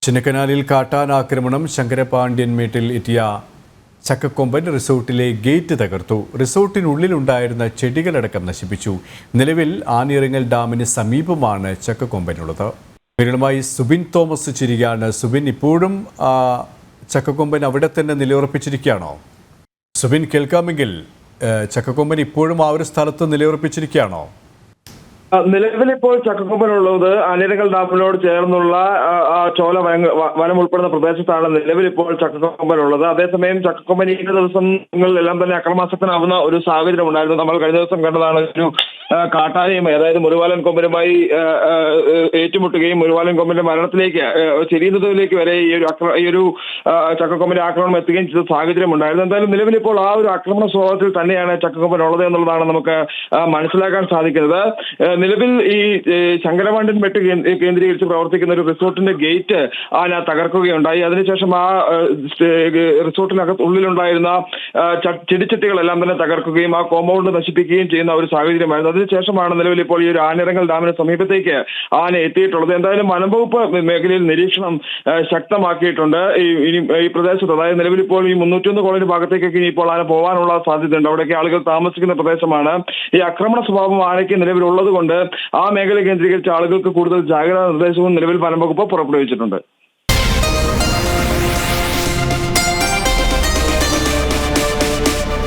ചിന്നക്കനാലിൽ കാട്ടാനാക്രമണം. ശങ്കരപാണ്ഡ്യൻ മേട്ടിൽ എത്തിയ ചക്കക്കൊമ്പൻ റിസോർട്ടിലെ ഗേറ്റ് തകർത്തു. റിസോർട്ടിനുള്ളിലുണ്ടായിരുന്ന ചെടികളടക്കം നശിപ്പിച്ചു. നിലവിൽ ആനിറങ്ങൽ ഡാമിന് സമീപമാണ് ചക്കക്കൊമ്പനുള്ളത്. വിവരങ്ങളുമായി സുബിൻ തോമസ് ചിരിയാണ്. സുബിൻ, ഇപ്പോഴും ചക്കക്കൊമ്പൻ അവിടെ തന്നെ നിലയുറപ്പിച്ചിരിക്കുകയാണോ? സുബിൻ, കേൾക്കാമെങ്കിൽ ചക്കക്കൊമ്പൻ ഇപ്പോഴും ആ ഒരു സ്ഥലത്ത് നിലയുറപ്പിച്ചിരിക്കുകയാണോ? നിലവിൽ ഇപ്പോൾ ചക്കക്കൊമ്പനുള്ളത് ആനിറങ്ങൽ ഡാമിനോട് ചേർന്നുള്ള ചോല വനം ഉൾപ്പെടുന്ന പ്രദേശത്താണ് നിലവിൽ ഇപ്പോൾ ചക്കക്കൊമ്പനുള്ളത്. അതേസമയം ചക്കക്കൊമ്പൻ ഈ ദിവസങ്ങളിലെല്ലാം തന്നെ അക്രമാസക്തനാവുന്ന ഒരു സാഹചര്യം ഉണ്ടായിരുന്നു. നമ്മൾ കഴിഞ്ഞ ദിവസം കണ്ടതാണ് ഒരു കാട്ടാനയും, അതായത് മുരുവാലൻ കൊമ്പനുമായി ഏറ്റുമുട്ടുകയും മുരുവാലൻ കൊമ്പന്റെ മരണത്തിലേക്ക് ചെരിയുന്നതിലേക്ക് വരെ ഈ ഒരു ചക്കക്കൊമ്പന്റെ ആക്രമണം എത്തുകയും ചെയ്ത സാഹചര്യം ഉണ്ടായിരുന്നു. എന്തായാലും നിലവിൽ ഇപ്പോൾ ആ ഒരു ആക്രമണ സ്വഭാവത്തിൽ തന്നെയാണ് ചക്കക്കൊമ്പൻ ഉള്ളത് എന്നുള്ളതാണ് നമുക്ക് മനസ്സിലാക്കാൻ സാധിക്കുന്നത്. നിലവിൽ ഈ ശങ്കരപാണ്ഡ്യൻ മെട്ട് കേന്ദ്രീകരിച്ച് പ്രവർത്തിക്കുന്ന ഒരു റിസോർട്ടിന്റെ ഗേറ്റ് ആന തകർക്കുകയുണ്ടായി. അതിനുശേഷം ആ ഉള്ളിലുണ്ടായിരുന്ന ചെടിച്ചട്ടികളെല്ലാം തന്നെ തകർക്കുകയും ആ കോമ്പൗണ്ട് നശിപ്പിക്കുകയും ചെയ്യുന്ന ഒരു സാഹചര്യമായിരുന്നു. അതിനുശേഷമാണ് നിലവിൽ ഇപ്പോൾ ഈ ഒരു ആനിറങ്ങൽ ഡാമിന് സമീപത്തേക്ക് ആന എത്തിയിട്ടുള്ളത്. എന്തായാലും വനംവകുപ്പ് മേഖലയിൽ നിരീക്ഷണം ശക്തമാക്കിയിട്ടുണ്ട്. ഈ പ്രദേശത്ത്, അതായത് നിലവിൽ ഇപ്പോൾ ഈ 301 കോളനി ഭാഗത്തേക്കൊക്കെ ഇനി ഇപ്പോൾ ആന പോകാനുള്ള സാധ്യതയുണ്ട്. അവിടേക്ക് ആളുകൾ താമസിക്കുന്ന പ്രദേശമാണ്. ഈ ആക്രമണ സ്വഭാവം ആനയ്ക്ക് നിലവിലുള്ളത് കൊണ്ട് ആ മേഖല കേന്ദ്രീകരിച്ച് ആളുകൾക്ക് കൂടുതൽ ജാഗ്രതാ നിർദ്ദേശവും നിലവിൽ വനംവകുപ്പ് പുറപ്പെടുവിച്ചിട്ടുണ്ട്.